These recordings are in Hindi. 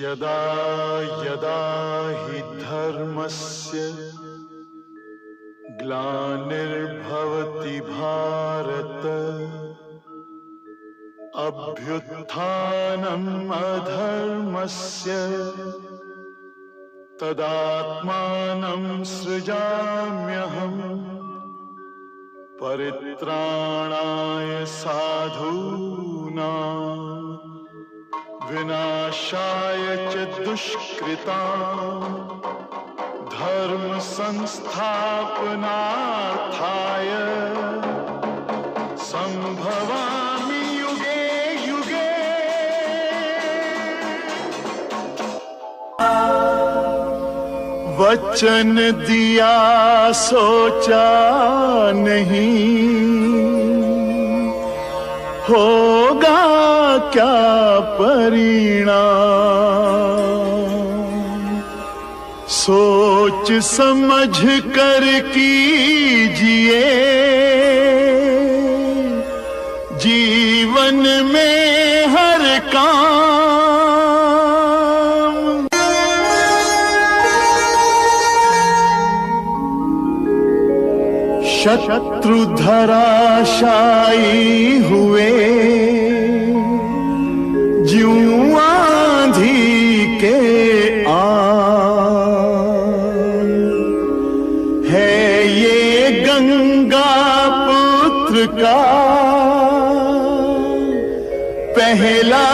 यदा यदा हि धर्मस्य ग्लानिर्भवति भारत अभ्युत्थानम् अधर्मस्य तदात्मानं सृजाम्यहम् परित्राणाय साधूनां विनाशाय च दुष्कृतां धर्म संस्थापनार्थाय संभवामि युगे युगे। वचन दिया सोचा नहीं, होगा क्या परिणाम। सोच समझ कर कीजिए जीवन में हर काम। शत्रु धराशायी हुए ज्यों आंधी के आन। है ये गंगा पुत्र का पहला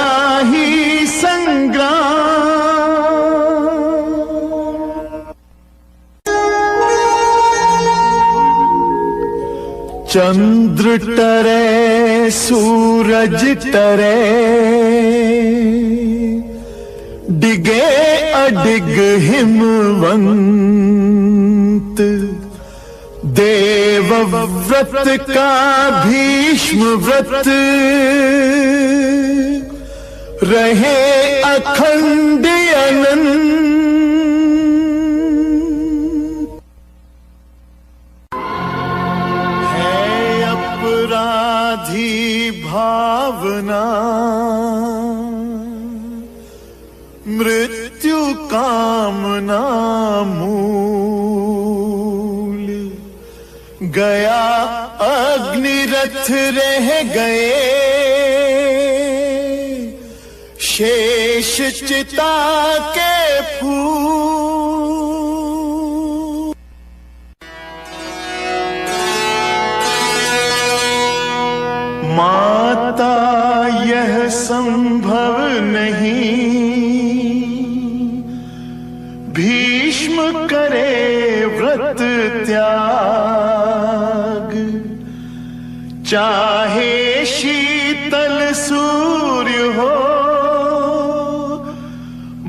ही संग्राम। चंद्र टरे सूरज टरे डिगे अडिग हिमवंत। देवव्रत का भीष्म व्रत रहे अखंड अनंत। है अपराधी भावना मृत्यु कामना मूल। गया अग्निरथ रह गए शेष चिता के फूल। माता यह संभव नहीं भीष्म करे व्रत त्याग। चाहे शीतल सूर्य हो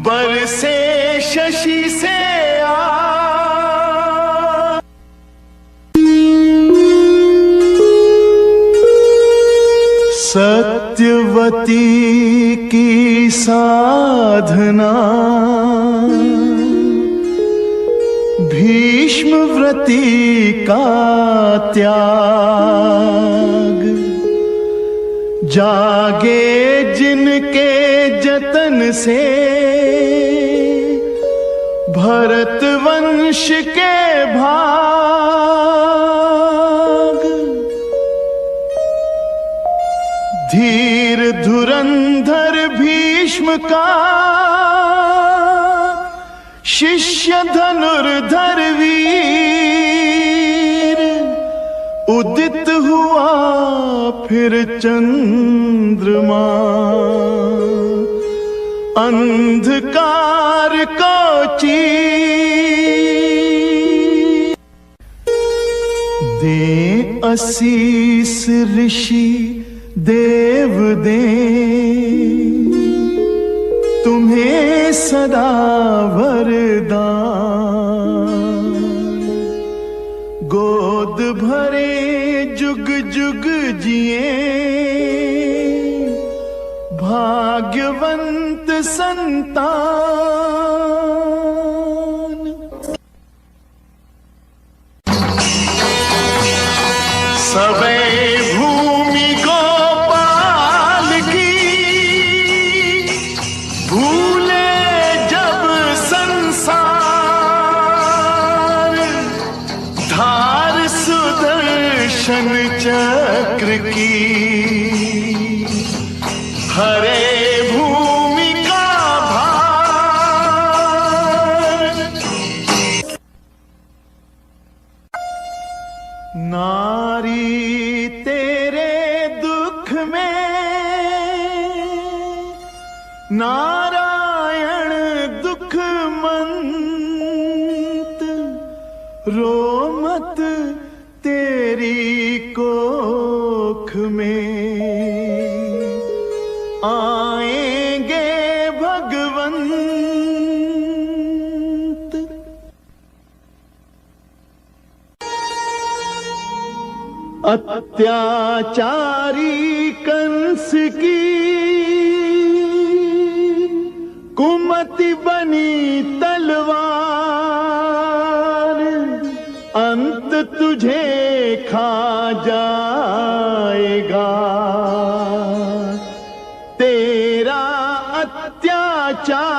बरसे शशि से आग। सत्यवती की साधना भीष्म व्रती का त्याग। जागे जिनके जतन से भरत वंश के भाग। धीर धुरंधर भीष्म का शिष्य धनुर्धर वीर। उदित हुआ फिर चंद्रमा अंधकार को चीर। दे आशीष ऋषि देव दे तुम्हें सदा वरदान। गोद भरे जुग जुग जिए भाग्यवंत संतान। सबे भूमि गोपाल की भूले चक्र की हरे भूमि का भार। नारी तेरे दुख में नारायण दुख मंत, रो मत तेरी कोख में आएंगे भगवंत। अत्याचारी कंस की कुमति बनी तलवार, अंत तुझे खा जाएगा तेरा अत्याचार।